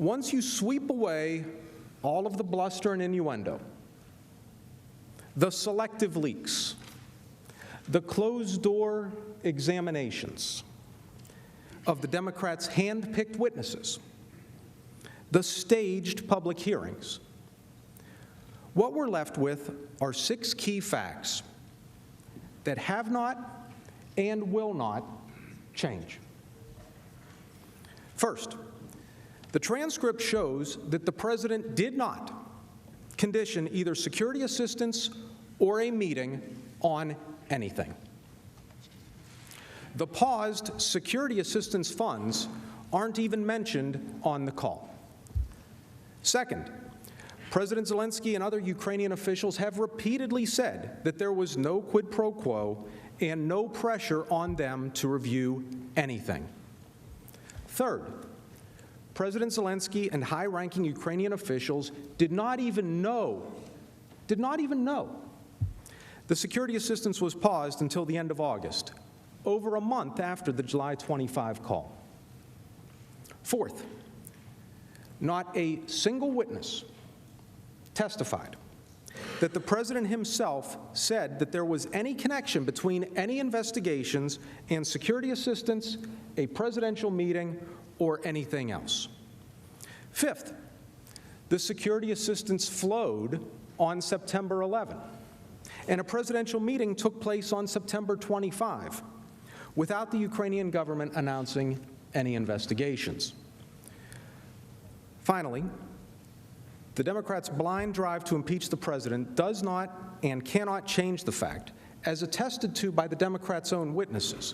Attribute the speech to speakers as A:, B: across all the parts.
A: once you sweep away all of the bluster and innuendo, the selective leaks, the closed-door examinations of the Democrats' hand-picked witnesses, the staged public hearings, what we're left with are 6 key facts that have not and will not change. First, the transcript shows that the President did not condition either security assistance or a meeting on anything. The paused security assistance funds aren't even mentioned on the call. Second, President Zelensky and other Ukrainian officials have repeatedly said that there was no quid pro quo and no pressure on them to review anything. Third, President Zelensky and high-ranking Ukrainian officials did not even know the security assistance was paused until the end of August, over a month after the July 25 call. Fourth, not a single witness testified that the President himself said that there was any connection between any investigations and security assistance, a presidential meeting, or anything else. Fifth, the security assistance flowed on September 11, and a presidential meeting took place on September 25, without the Ukrainian government announcing any investigations. Finally, the Democrats' blind drive to impeach the President does not and cannot change the fact, as attested to by the Democrats' own witnesses,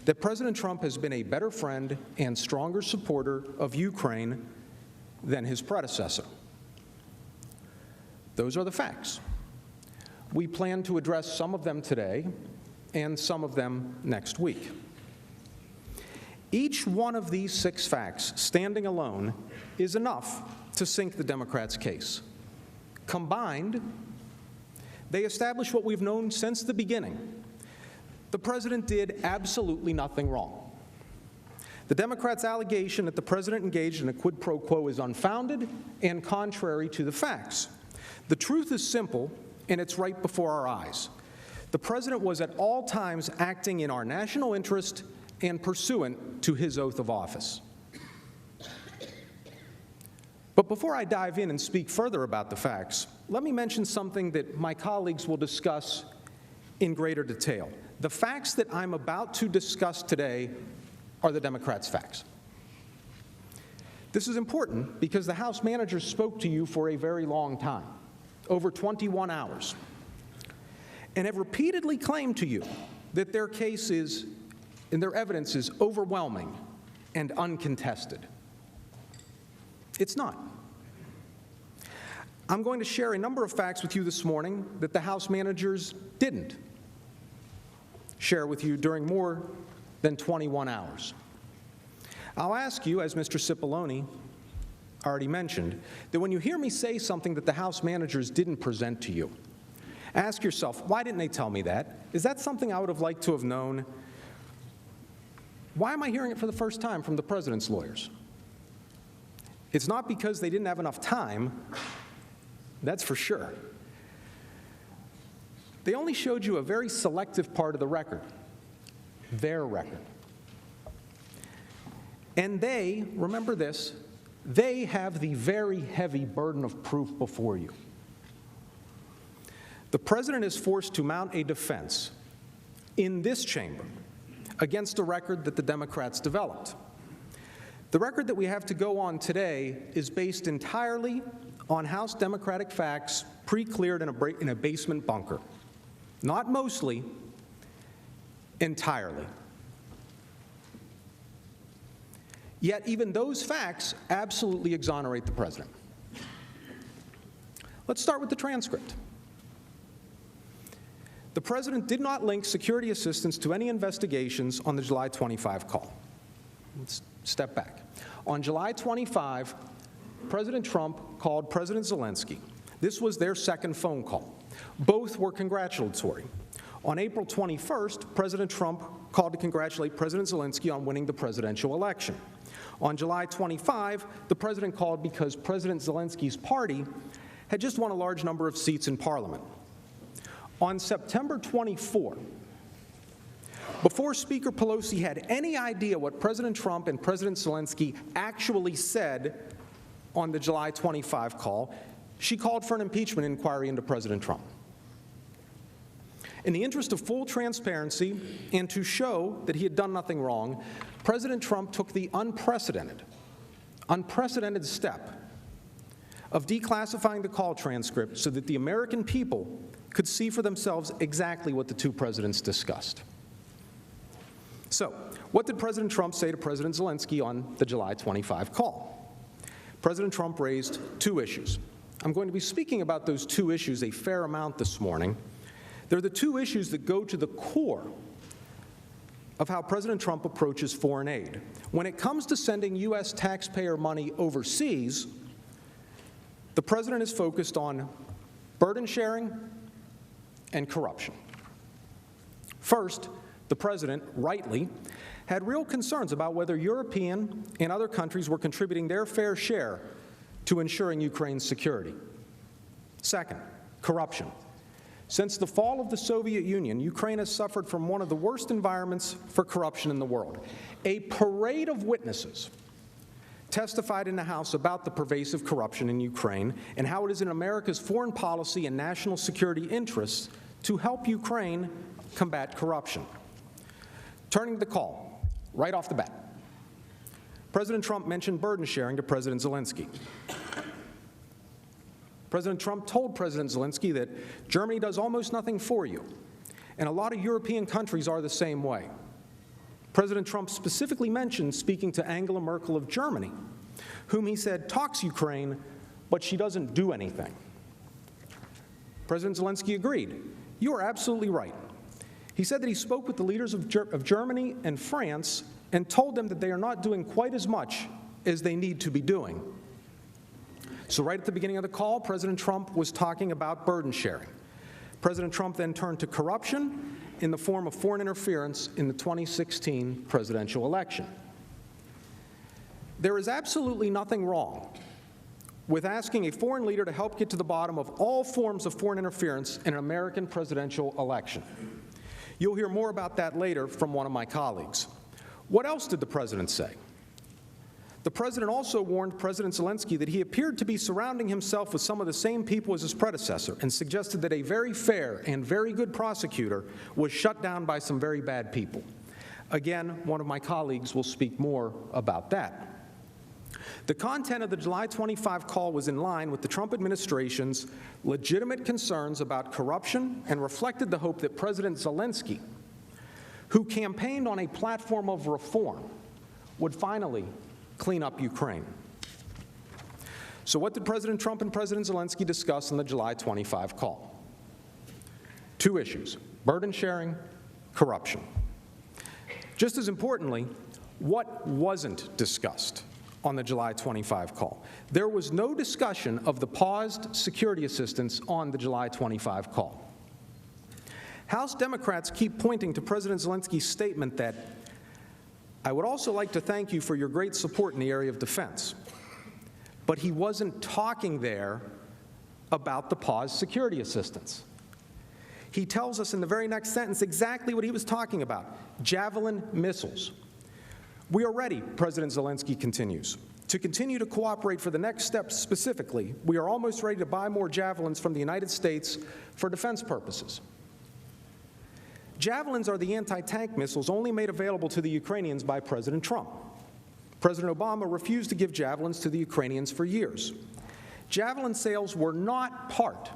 A: that President Trump has been a better friend and stronger supporter of Ukraine than his predecessor. Those are the facts. We plan to address some of them today and some of them next week. Each one of these 6 facts, standing alone, is enough to sink the Democrats' case. Combined, they establish what we've known since the beginning. The President did absolutely nothing wrong. The Democrats' allegation that the President engaged in a quid pro quo is unfounded and contrary to the facts. The truth is simple, and it's right before our eyes. The President was at all times acting in our national interest and pursuant to his oath of office. But before I dive in and speak further about the facts, let me mention something that my colleagues will discuss in greater detail. The facts that I'm about to discuss today are the Democrats' facts. This is important because the House managers spoke to you for a very long time, over 21 hours, and have repeatedly claimed to you that their case is, and their evidence is overwhelming and uncontested. It's not. I'm going to share a number of facts with you this morning that the House managers didn't share with you during more than 21 hours. I'll ask you, as Mr. Cipollone already mentioned, that when you hear me say something that the House managers didn't present to you, ask yourself, why didn't they tell me that? Is that something I would have liked to have known? Why am I hearing it for the first time from the President's lawyers? It's not because they didn't have enough time, that's for sure. They only showed you a very selective part of the record, their record. And they, remember this, they have the very heavy burden of proof before you. The President is forced to mount a defense in this chamber against a record that the Democrats developed. The record that we have to go on today is based entirely on House Democratic facts pre-cleared in a basement bunker. Not mostly, entirely. Yet even those facts absolutely exonerate the President. Let's start with the transcript. The President did not link security assistance to any investigations on the July 25 call. Let's step back. On July 25, President Trump called President Zelensky. This was their second phone call. Both were congratulatory. On April 21st, President Trump called to congratulate President Zelensky on winning the presidential election. On July 25, the president called because President Zelensky's party had just won a large number of seats in Parliament. On September 24, before Speaker Pelosi had any idea what President Trump and President Zelensky actually said on the July 25 call, she called for an impeachment inquiry into President Trump. In the interest of full transparency and to show that he had done nothing wrong, President Trump took the unprecedented step of declassifying the call transcript so that the American people could see for themselves exactly what the two presidents discussed. So, what did President Trump say to President Zelensky on the July 25 call? President Trump raised two issues. I'm going to be speaking about those two issues a fair amount this morning. They're the two issues that go to the core of how President Trump approaches foreign aid. When it comes to sending U.S. taxpayer money overseas, the president is focused on burden sharing and corruption. First, the president, rightly, had real concerns about whether European and other countries were contributing their fair share to ensuring Ukraine's security. Second, corruption. Since the fall of the Soviet Union, Ukraine has suffered from one of the worst environments for corruption in the world. A parade of witnesses testified in the House about the pervasive corruption in Ukraine and how it is in America's foreign policy and national security interests to help Ukraine combat corruption. Turning to the call, right off the bat, President Trump mentioned burden sharing to President Zelensky. President Trump told President Zelensky that Germany does almost nothing for you, and a lot of European countries are the same way. President Trump specifically mentioned speaking to Angela Merkel of Germany, whom he said talks Ukraine, but she doesn't do anything. President Zelensky agreed. You are absolutely right. He said that he spoke with the leaders of Germany and France and told them that they are not doing quite as much as they need to be doing. So right at the beginning of the call, President Trump was talking about burden sharing. President Trump then turned to corruption in the form of foreign interference in the 2016 presidential election. There is absolutely nothing wrong with asking a foreign leader to help get to the bottom of all forms of foreign interference in an American presidential election. You'll hear more about that later from one of my colleagues. What else did the president say? The president also warned President Zelensky that he appeared to be surrounding himself with some of the same people as his predecessor and suggested that a very fair and very good prosecutor was shut down by some very bad people. Again, one of my colleagues will speak more about that. The content of the July 25 call was in line with the Trump administration's legitimate concerns about corruption and reflected the hope that President Zelensky, who campaigned on a platform of reform, would finally clean up Ukraine. So what did President Trump and President Zelensky discuss in the July 25 call? Two issues: burden sharing, corruption. Just as importantly, what wasn't discussed on the July 25 call? There was no discussion of the paused security assistance on the July 25 call. House Democrats keep pointing to President Zelensky's statement that, "I would also like to thank you for your great support in the area of defense." But he wasn't talking there about the paused security assistance. He tells us in the very next sentence exactly what he was talking about: Javelin missiles. We are ready, President Zelensky continues, to continue to cooperate for the next steps. Specifically, we are almost ready to buy more Javelins from the United States for defense purposes. Javelins are the anti-tank missiles only made available to the Ukrainians by President Trump. President Obama refused to give Javelins to the Ukrainians for years. Javelin sales were not part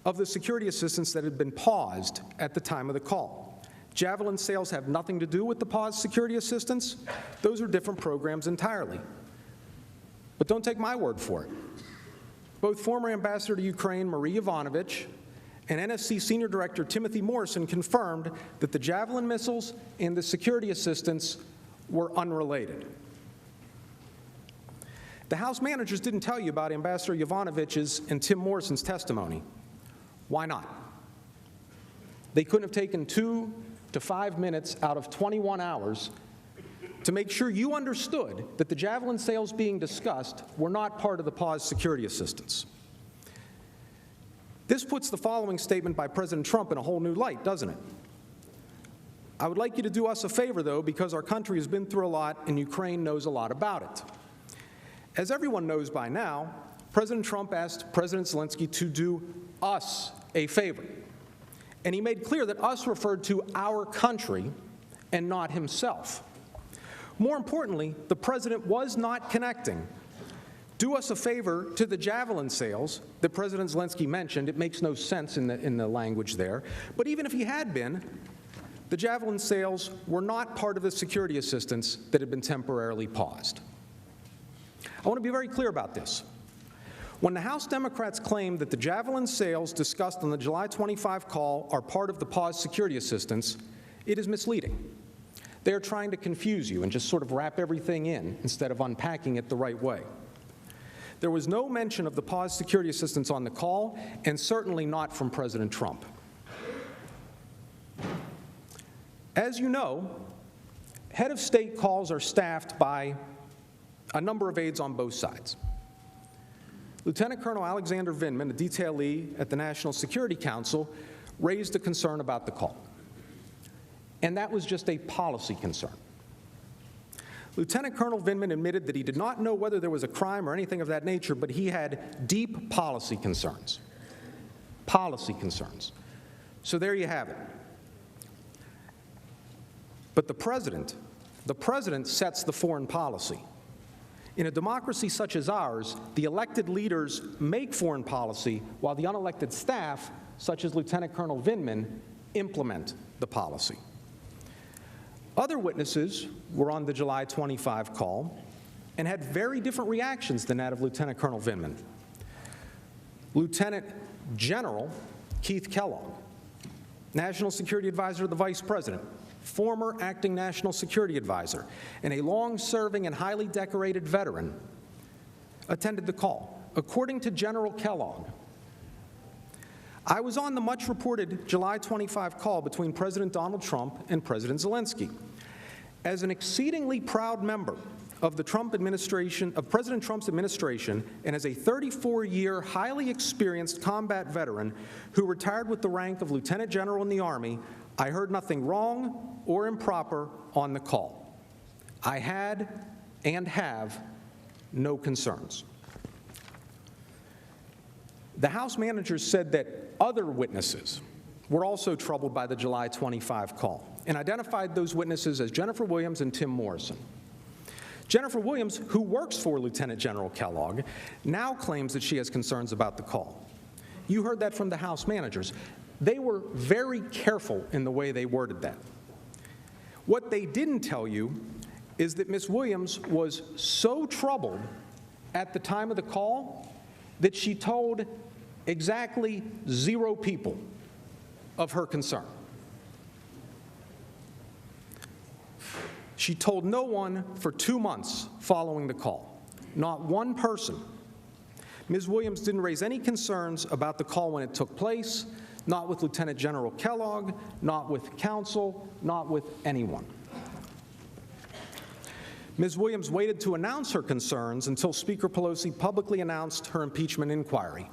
A: of the security assistance that had been paused at the time of the call. Javelin sales have nothing to do with the paused security assistance. Those are different programs entirely. But don't take my word for it. Both former Ambassador to Ukraine Marie Yovanovitch and NSC Senior Director Timothy Morrison confirmed that the Javelin missiles and the security assistance were unrelated. The House managers didn't tell you about Ambassador Yovanovitch's and Tim Morrison's testimony. Why not? They couldn't have taken 2 to 5 minutes out of 21 hours to make sure you understood that the Javelin sales being discussed were not part of the paused security assistance. This puts the following statement by President Trump in a whole new light, doesn't it? I would like you to do us a favor, though, because our country has been through a lot and Ukraine knows a lot about it. As everyone knows by now, President Trump asked President Zelensky to do us a favor. And he made clear that us referred to our country and not himself. More importantly, the president was not connecting do us a favor to the Javelin sales that President Zelensky mentioned. It makes no sense in the language there. But even if he had been, the Javelin sales were not part of the security assistance that had been temporarily paused. I want to be very clear about this. When the House Democrats claim that the Javelin sales discussed on the July 25 call are part of the paused security assistance, it is misleading. They are trying to confuse you and just sort of wrap everything in instead of unpacking it the right way. There was no mention of the paused security assistance on the call, and certainly not from President Trump. As you know, head of state calls are staffed by a number of aides on both sides. Lieutenant Colonel Alexander Vindman, a detailee at the National Security Council, raised a concern about the call. And that was just a policy concern. Lieutenant Colonel Vindman admitted that he did not know whether there was a crime or anything of that nature, but he had deep policy concerns. Policy concerns. So there you have it. But the president sets the foreign policy. In a democracy such as ours, the elected leaders make foreign policy while the unelected staff, such as Lieutenant Colonel Vindman, implement the policy. Other witnesses were on the July 25 call and had very different reactions than that of Lieutenant Colonel Vindman. Lieutenant General Keith Kellogg, National Security Advisor to the Vice President, former acting National Security Advisor, and a long-serving and highly decorated veteran, attended the call. According to General Kellogg, I was on the much-reported July 25 call between President Donald Trump and President Zelensky. As an exceedingly proud member of the Trump administration, of President Trump's administration, and as a 34-year, highly experienced combat veteran who retired with the rank of Lieutenant General in the Army, I heard nothing wrong or improper on the call. I had and have no concerns. The House managers said that other witnesses were also troubled by the July 25 call and identified those witnesses as Jennifer Williams and Tim Morrison. Jennifer Williams, who works for Lieutenant General Kellogg, now claims that she has concerns about the call. You heard that from the House managers. They were very careful in the way they worded that. What they didn't tell you is that Ms. Williams was so troubled at the time of the call that she told exactly 0 people of her concern. She told no one for 2 months following the call, not one person. Ms. Williams didn't raise any concerns about the call when it took place, not with Lieutenant General Kellogg, not with Counsel, not with anyone. Ms. Williams waited to announce her concerns until Speaker Pelosi publicly announced her impeachment inquiry.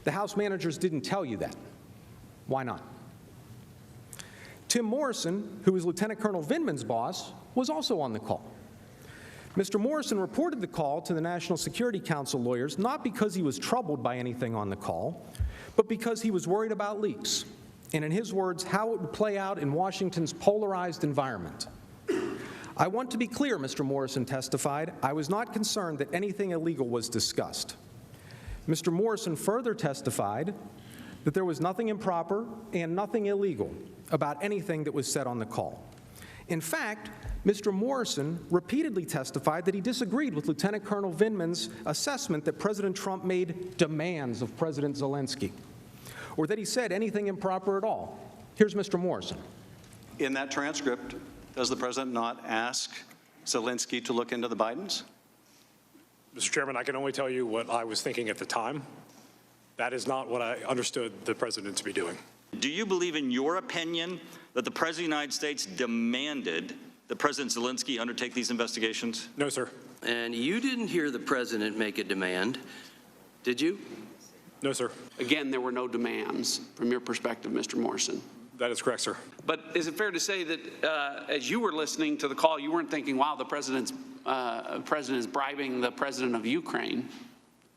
A: The House managers didn't tell you that. Why not? Tim Morrison, who was Lieutenant Colonel Vindman's boss, was also on the call. Mr. Morrison reported the call to the National Security Council lawyers not because he was troubled by anything on the call, but because he was worried about leaks, and in his words, how it would play out in Washington's polarized environment. I want to be clear, Mr. Morrison testified, I was not concerned that anything illegal was discussed. Mr. Morrison further testified that there was nothing improper and nothing illegal about anything that was said on the call. In fact, Mr. Morrison repeatedly testified that he disagreed with Lieutenant Colonel Vindman's assessment that President Trump made demands of President Zelensky, or that he said anything improper at all. Here's Mr. Morrison.
B: In that transcript, does the president not ask Zelensky to look into the Bidens?
C: Mr. Chairman, I can only tell you what I was thinking at the time. That is not what I understood the president to be doing.
D: Do you believe, in your opinion, that the President of the United States demanded that President Zelensky undertake these investigations?
C: No, sir.
E: And you didn't hear the president make a demand, did you?
C: No, sir.
F: Again, there were no demands from your perspective, Mr. Morrison.
C: That is correct, sir.
F: But is it fair to say that as you were listening to the call, you weren't thinking, wow, the president is bribing the president of Ukraine?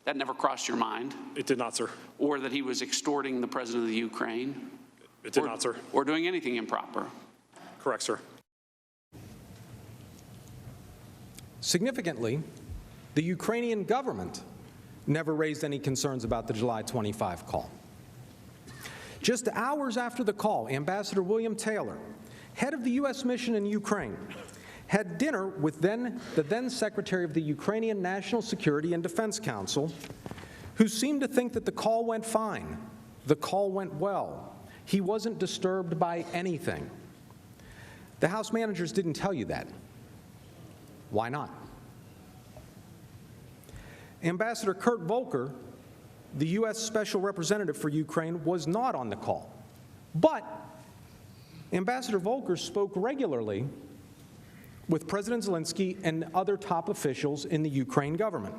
F: That never crossed your mind?
C: It did not, sir.
F: Or that he was extorting the president of the Ukraine?
C: It did not, sir.
F: Or doing anything improper?
C: Correct, sir.
A: Significantly, the Ukrainian government never raised any concerns about the July 25 call. Just hours after the call, Ambassador William Taylor, head of the U.S. mission in Ukraine, had dinner with the then Secretary of the Ukrainian National Security and Defense Council, who seemed to think that the call went fine, the call went well. He wasn't disturbed by anything. The House managers didn't tell you that. Why not? Ambassador Kurt Volker, the U.S. Special Representative for Ukraine, was not on the call. But Ambassador Volker spoke regularly with President Zelensky and other top officials in the Ukraine government,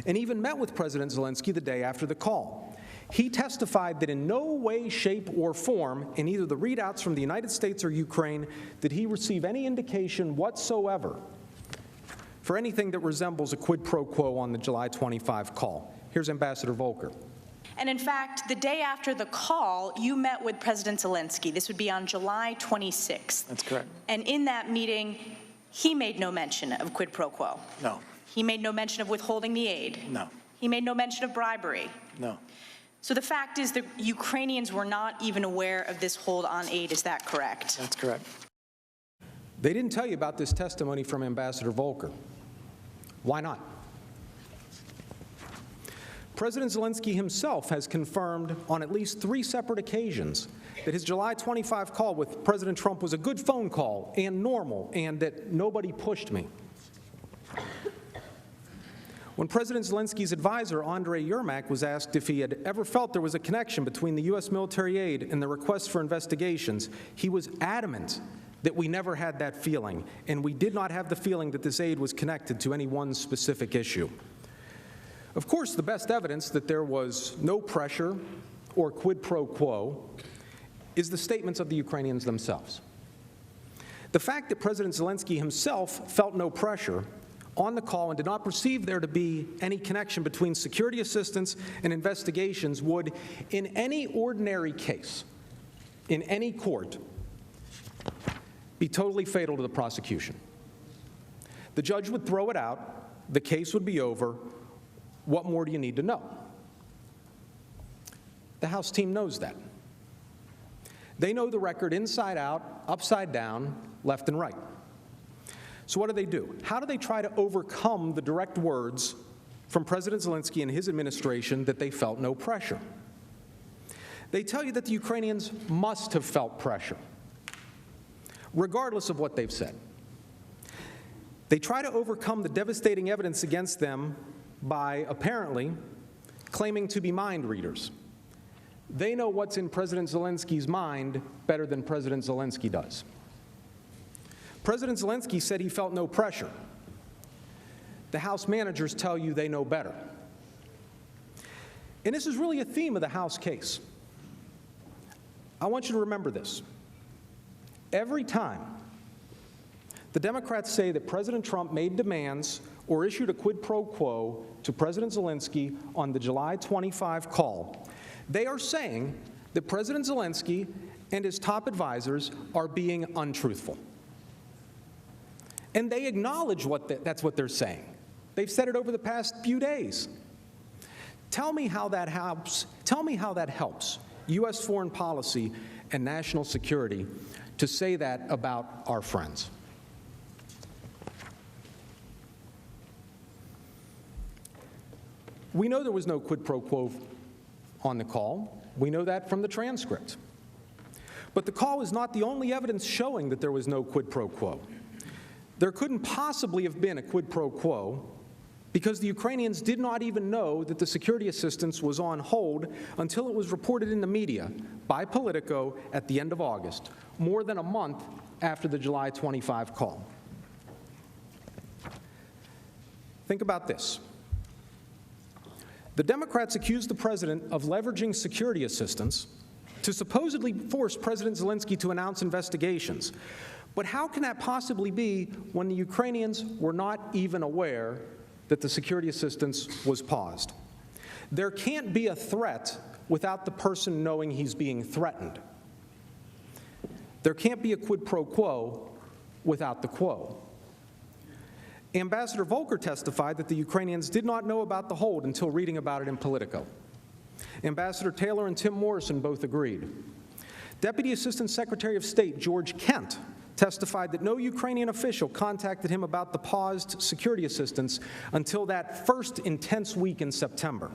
A: and even met with President Zelensky the day after the call. He testified that in no way, shape, or form, in either the readouts from the United States or Ukraine, did he receive any indication whatsoever for anything that resembles a quid pro quo on the July 25 call. Here's Ambassador Volker.
G: And in fact, the day after the call, you met with President Zelensky. This would be on July 26th.
H: That's correct.
G: And in that meeting, he made no mention of quid pro quo.
H: No.
G: He made no mention of withholding the aid.
H: No.
G: He made no mention of bribery.
H: No.
G: So the fact is that Ukrainians were not even aware of this hold on aid. Is that correct?
H: That's correct.
A: They didn't tell you about this testimony from Ambassador Volker. Why not? President Zelensky himself has confirmed on at least 3 separate occasions that his July 25 call with President Trump was a good phone call and normal, and that nobody pushed me. When President Zelensky's advisor, Andrei Yermak, was asked if he had ever felt there was a connection between the U.S. military aid and the request for investigations, he was adamant that we never had that feeling, and we did not have the feeling that this aid was connected to any one specific issue. Of course, the best evidence that there was no pressure or quid pro quo is the statements of the Ukrainians themselves. The fact that President Zelensky himself felt no pressure on the call and did not perceive there to be any connection between security assistance and investigations would, in any ordinary case, in any court, be totally fatal to the prosecution. The judge would throw it out, the case would be over. What more do you need to know? The House team knows that. They know the record inside out, upside down, left and right. So what do? How do they try to overcome the direct words from President Zelensky and his administration that they felt no pressure? They tell you that the Ukrainians must have felt pressure, regardless of what they've said. They try to overcome the devastating evidence against them by apparently claiming to be mind readers. They know what's in President Zelensky's mind better than President Zelensky does. President Zelensky said he felt no pressure. The House managers tell you they know better. And this is really a theme of the House case. I want you to remember this. Every time the Democrats say that President Trump made demands or issued a quid pro quo to President Zelensky on the July 25 call, they are saying that President Zelensky and his top advisors are being untruthful. And they acknowledge that's what they're saying. They've said it over the past few days. Tell me how that helps. Tell me how that helps U.S. foreign policy and national security to say that about our friends. We know there was no quid pro quo on the call. We know that from the transcript. But the call is not the only evidence showing that there was no quid pro quo. There couldn't possibly have been a quid pro quo because the Ukrainians did not even know that the security assistance was on hold until it was reported in the media by Politico at the end of August, more than a month after the July 25 call. Think about this. The Democrats accused the president of leveraging security assistance to supposedly force President Zelensky to announce investigations. But how can that possibly be when the Ukrainians were not even aware that the security assistance was paused? There can't be a threat without the person knowing he's being threatened. There can't be a quid pro quo without the quo. Ambassador Volker testified that the Ukrainians did not know about the hold until reading about it in Politico. Ambassador Taylor and Tim Morrison both agreed. Deputy Assistant Secretary of State George Kent testified that no Ukrainian official contacted him about the paused security assistance until that first intense week in September.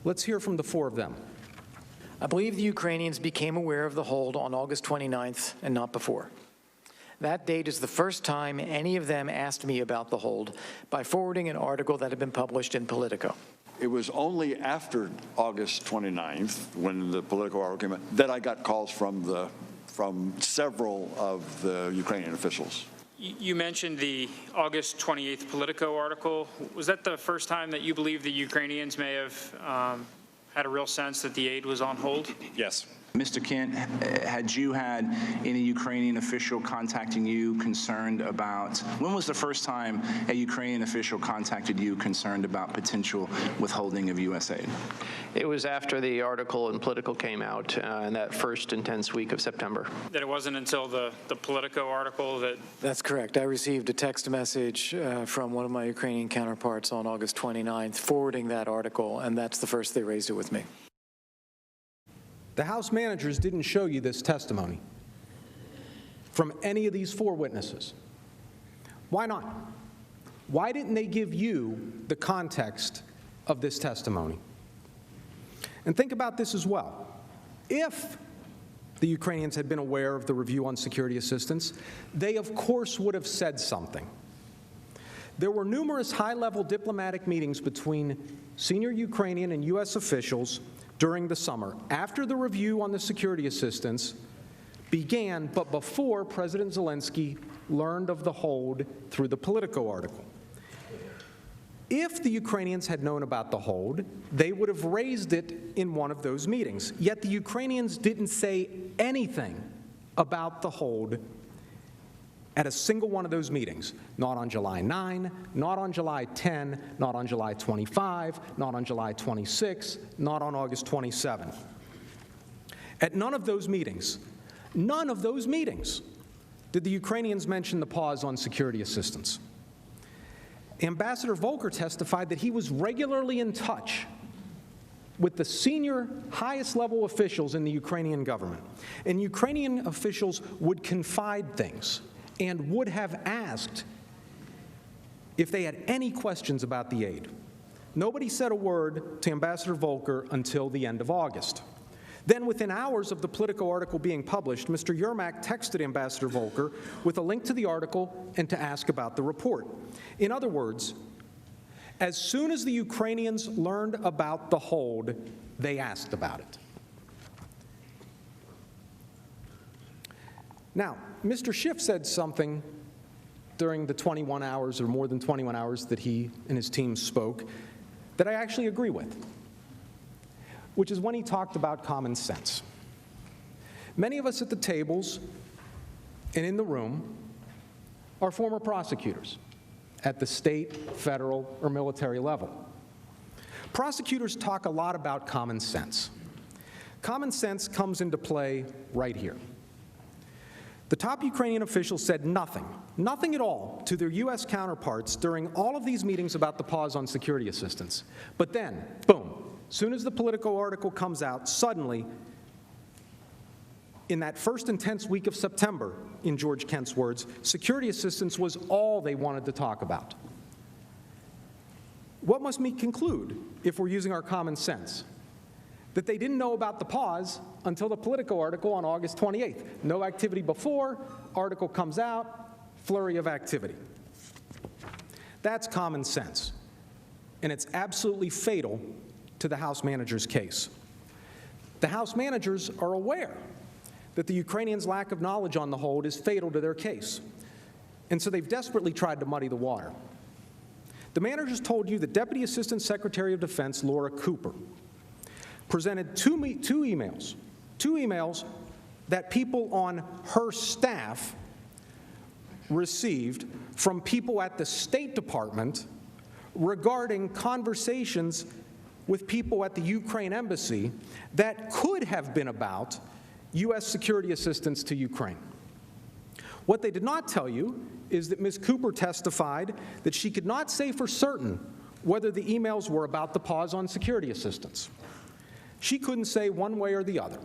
A: Let's hear from the four of them.
H: I believe the Ukrainians became aware of the hold on August 29th and not before. That date is the first time any of them asked me about the hold by forwarding an article that had been published in Politico.
I: It was only after August 29th, when the Politico article came out, that I got calls from several of the Ukrainian officials.
J: You mentioned the August 28th Politico article. Was that the first time that you believe the Ukrainians may have had a real sense that the aid was on hold?
C: Yes.
K: Mr. Kent, had you had any Ukrainian official contacting you concerned about, when was the first time a Ukrainian official contacted you concerned about potential withholding of U.S. aid?
L: It was after the article in Politico came out in that first intense week of September.
J: That it wasn't until the Politico article that...
H: That's correct. I received a text message from one of my Ukrainian counterparts on August 29th forwarding that article, and that's the first they raised it with me.
A: The House managers didn't show you this testimony from any of these four witnesses. Why not? Why didn't they give you the context of this testimony? And think about this as well. If the Ukrainians had been aware of the review on security assistance, they of course would have said something. There were numerous high-level diplomatic meetings between senior Ukrainian and U.S. officials during the summer, after the review on the security assistance began, but before President Zelensky learned of the hold through the Politico article. If the Ukrainians had known about the hold, they would have raised it in one of those meetings. Yet the Ukrainians didn't say anything about the hold at a single one of those meetings. Not on July 9, not on July 10, not on July 25, not on July 26, not on August 27. At none of those meetings, did the Ukrainians mention the pause on security assistance. Ambassador Volker testified that he was regularly in touch with the senior, highest-level officials in the Ukrainian government. And Ukrainian officials would confide things and would have asked if they had any questions about the aid. Nobody said a word to Ambassador Volker until the end of August. Then, within hours of the Politico article being published, Mr. Yermak texted Ambassador Volker with a link to the article and to ask about the report. In other words, as soon as the Ukrainians learned about the hold, they asked about it. Now, Mr. Schiff said something during the 21 hours or more than 21 hours that he and his team spoke that I actually agree with, which is when he talked about common sense. Many of us at the tables and in the room are former prosecutors at the state, federal, or military level. Prosecutors talk a lot about common sense. Common sense comes into play right here. The top Ukrainian officials said nothing at all to their U.S. counterparts during all of these meetings about the pause on security assistance. But then, boom, soon as the Politico article comes out, suddenly, in that first intense week of September, in George Kent's words, security assistance was all they wanted to talk about. What must we conclude if we're using our common sense? That they didn't know about the pause until the Politico article on August 28th. No activity before, article comes out, flurry of activity. That's common sense, and it's absolutely fatal to the House manager's case. The House managers are aware that the Ukrainians' lack of knowledge on the hold is fatal to their case, and so they've desperately tried to muddy the water. The managers told you that Deputy Assistant Secretary of Defense Laura Cooper presented two emails that people on her staff received from people at the State Department regarding conversations with people at the Ukraine embassy that could have been about U.S. security assistance to Ukraine. What they did not tell you is that Ms. Cooper testified that she could not say for certain whether the emails were about the pause on security assistance. She couldn't say one way or the other.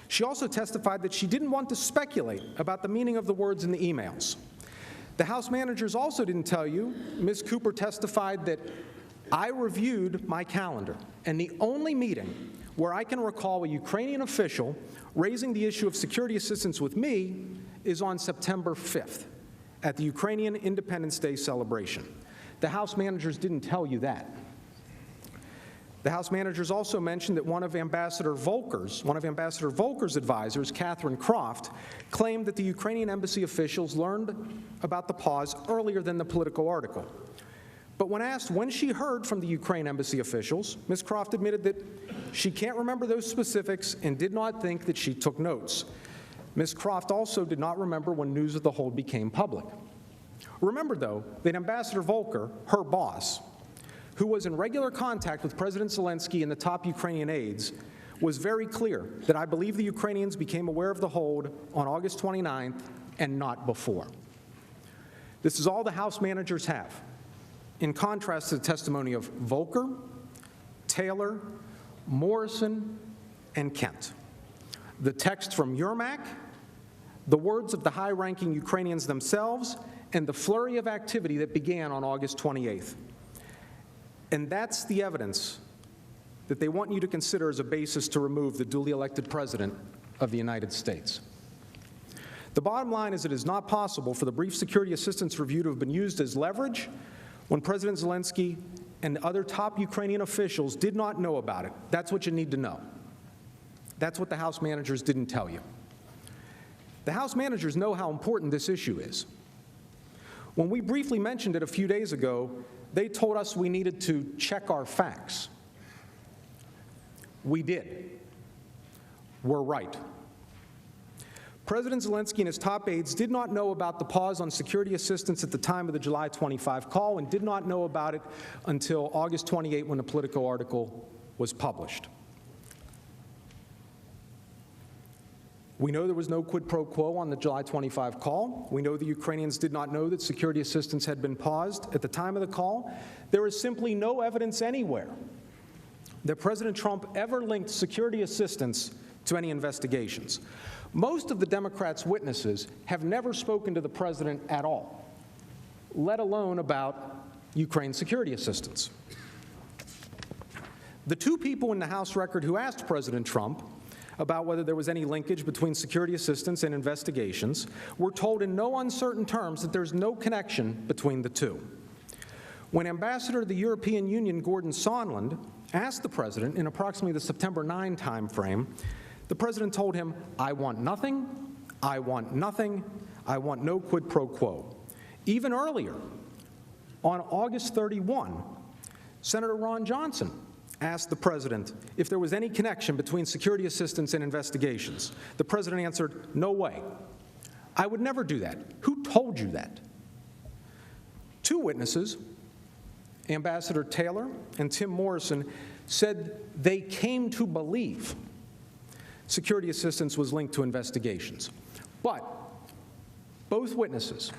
A: She also testified that she didn't want to speculate about the meaning of the words in the emails. The House managers also didn't tell you, Ms. Cooper testified that I reviewed my calendar, and the only meeting where I can recall a Ukrainian official raising the issue of security assistance with me is on September 5th at the Ukrainian Independence Day celebration. The House managers didn't tell you that. The House managers also mentioned that one of Ambassador Volker's advisors, Catherine Croft, claimed that the Ukrainian embassy officials learned about the pause earlier than the Politico article. But when asked when she heard from the Ukraine embassy officials, Ms. Croft admitted that she can't remember those specifics and did not think that she took notes. Ms. Croft also did not remember when news of the hold became public. Remember, though, that Ambassador Volker, her boss, who was in regular contact with President Zelensky and the top Ukrainian aides, was very clear that I believe the Ukrainians became aware of the hold on August 29th and not before. This is all the House managers have, in contrast to the testimony of Volker, Taylor, Morrison, and Kent. The text from Yermak, the words of the high-ranking Ukrainians themselves, and the flurry of activity that began on August 28th. And that's the evidence that they want you to consider as a basis to remove the duly elected President of the United States. The bottom line is it is not possible for the brief security assistance review to have been used as leverage when President Zelensky and other top Ukrainian officials did not know about it. That's what you need to know. That's what the House managers didn't tell you. The House managers know how important this issue is. When we briefly mentioned it a few days ago, they told us we needed to check our facts. We did. We're right. President Zelensky and his top aides did not know about the pause on security assistance at the time of the July 25 call and did not know about it until August 28 when the Politico article was published. We know there was no quid pro quo on the July 25 call. We know the Ukrainians did not know that security assistance had been paused at the time of the call. There is simply no evidence anywhere that President Trump ever linked security assistance to any investigations. Most of the Democrats' witnesses have never spoken to the president at all, let alone about Ukraine security assistance. The two people in the House record who asked President Trump about whether there was any linkage between security assistance and investigations were told in no uncertain terms that there's no connection between the two. When Ambassador to the European Union Gordon Sondland asked the president in approximately the September 9 timeframe, the president told him, I want nothing, I want nothing, I want no quid pro quo. Even earlier, on August 31, Senator Ron Johnson asked the president if there was any connection between security assistance and investigations. The president answered, no way. I would never do that. Who told you that? Two witnesses, Ambassador Taylor and Tim Morrison, said they came to believe security assistance was linked to investigations. But both witnesses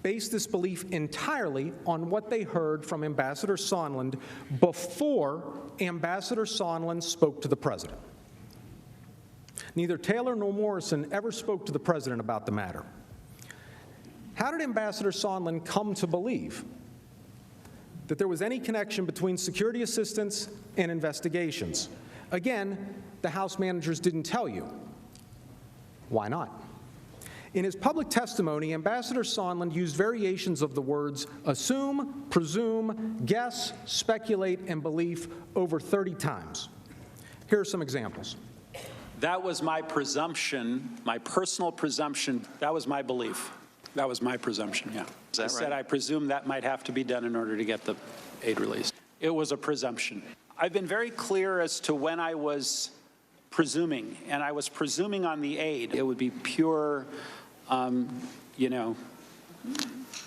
A: based this belief entirely on what they heard from Ambassador Sondland before Ambassador Sondland spoke to the president. Neither Taylor nor Morrison ever spoke to the president about the matter. How did Ambassador Sondland come to believe that there was any connection between security assistance and investigations? Again, the House managers didn't tell you. Why not? In his public testimony, Ambassador Sondland used variations of the words assume, presume, guess, speculate, and belief over 30 times. Here are some examples.
M: That was my presumption, my personal presumption. That was my belief. That was my presumption, yeah.
B: Is that
M: said
B: right?
M: I presume that might have to be done in order to get the aid released. It was a presumption. I've been very clear as to when I was presuming, and I was presuming on the aid. It would be pure,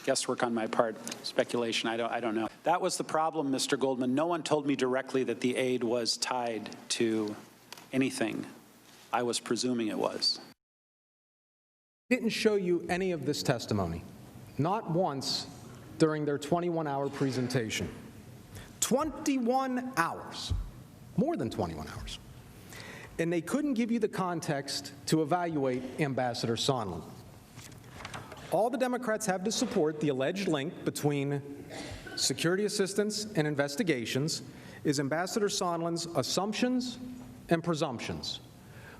M: guesswork on my part, speculation. I don't know. That was the problem, Mr. Goldman. No one told me directly that the aid was tied to anything. I was presuming it was.
A: Didn't show you any of this testimony, not once during their 21-hour presentation. 21 hours, more than 21 hours. And they couldn't give you the context to evaluate Ambassador Sondland. All the Democrats have to support the alleged link between security assistance and investigations is Ambassador Sondland's assumptions and presumptions.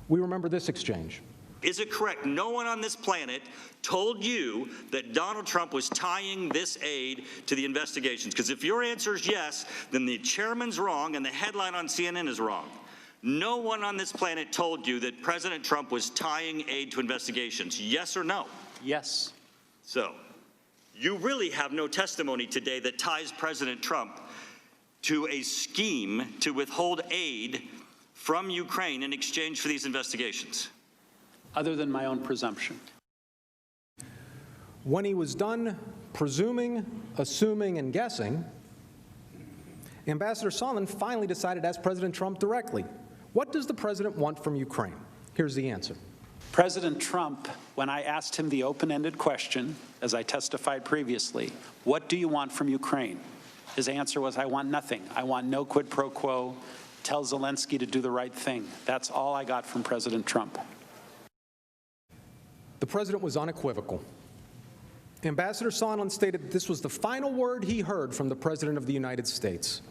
A: We remember this exchange.
D: Is it correct no one on this planet told you that Donald Trump was tying this aid to the investigations? Because if your answer is yes, then the chairman's wrong and the headline on CNN is wrong. No one on this planet told you that President Trump was tying aid to investigations. Yes or no?
M: Yes.
D: So you really have no testimony today that ties President Trump to a scheme to withhold aid from Ukraine in exchange for these investigations.
M: Other than my own presumption.
A: When he was done presuming, assuming, and guessing, Ambassador Sondland finally decided to ask President Trump directly, what does the president want from Ukraine? Here's the answer.
M: President Trump, when I asked him the open-ended question, as I testified previously, what do you want from Ukraine? His answer was, I want nothing. I want no quid pro quo. Tell Zelensky to do the right thing. That's all I got from President Trump.
A: The president was unequivocal. Ambassador Sondland stated that this was the final word he heard from the President of the United States.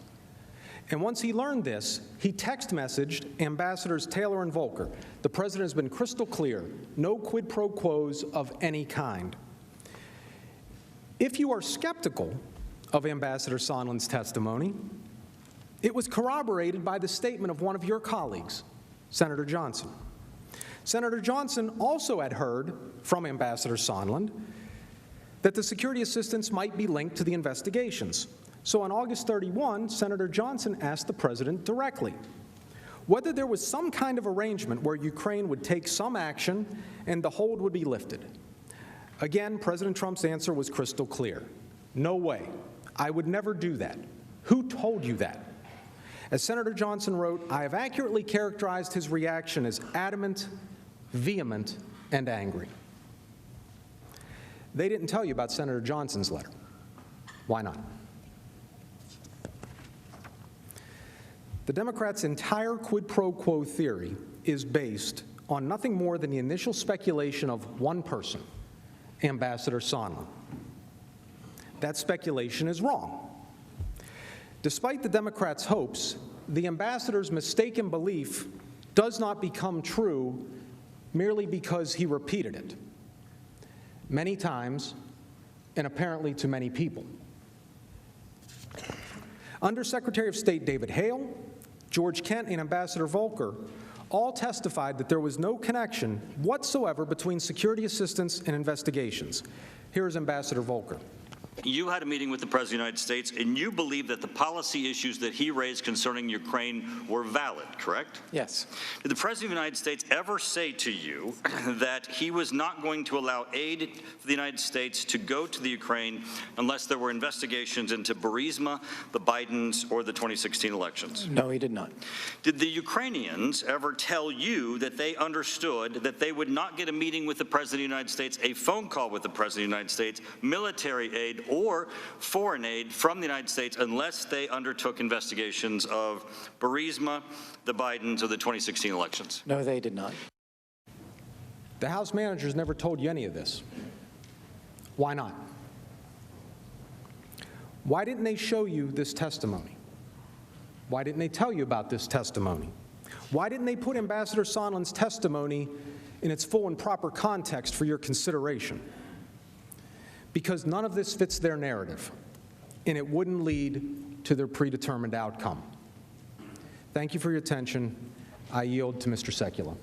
A: And once he learned this, he text messaged Ambassadors Taylor and Volker. The president has been crystal clear, no quid pro quos of any kind. If you are skeptical of Ambassador Sondland's testimony, it was corroborated by the statement of one of your colleagues, Senator Johnson. Senator Johnson also had heard from Ambassador Sondland that the security assistance might be linked to the investigations. So on August 31, Senator Johnson asked the president directly whether there was some kind of arrangement where Ukraine would take some action and the hold would be lifted. Again, President Trump's answer was crystal clear. No way. I would never do that. Who told you that? As Senator Johnson wrote, I have accurately characterized his reaction as adamant, vehement, and angry. They didn't tell you about Senator Johnson's letter. Why not? The Democrats' entire quid pro quo theory is based on nothing more than the initial speculation of one person, Ambassador Sondland. That speculation is wrong. Despite the Democrats' hopes, the ambassador's mistaken belief does not become true merely because he repeated it many times and apparently to many people. Undersecretary of State David Hale, George Kent, and Ambassador Volker all testified that there was no connection whatsoever between security assistance and investigations. Here is Ambassador Volker.
D: You had a meeting with the President of the United States, and you believe that the policy issues that he raised concerning Ukraine were valid, correct?
H: Yes.
D: Did the President of the United States ever say to you that he was not going to allow aid for the United States to go to the Ukraine unless there were investigations into Burisma, the Bidens, or the 2016 elections?
H: No, he did not.
D: Did the Ukrainians ever tell you that they understood that they would not get a meeting with the President of the United States, a phone call with the President of the United States, military aid, or foreign aid from the United States unless they undertook investigations of Burisma, the Bidens, or the 2016 elections?
H: No, they did not.
A: The House managers never told you any of this. Why not? Why didn't they show you this testimony? Why didn't they tell you about this testimony? Why didn't they put Ambassador Sondland's testimony in its full and proper context for your consideration? Because none of this fits their narrative, and it wouldn't lead to their predetermined outcome. Thank you for your attention. I yield to Mr. Cipollone.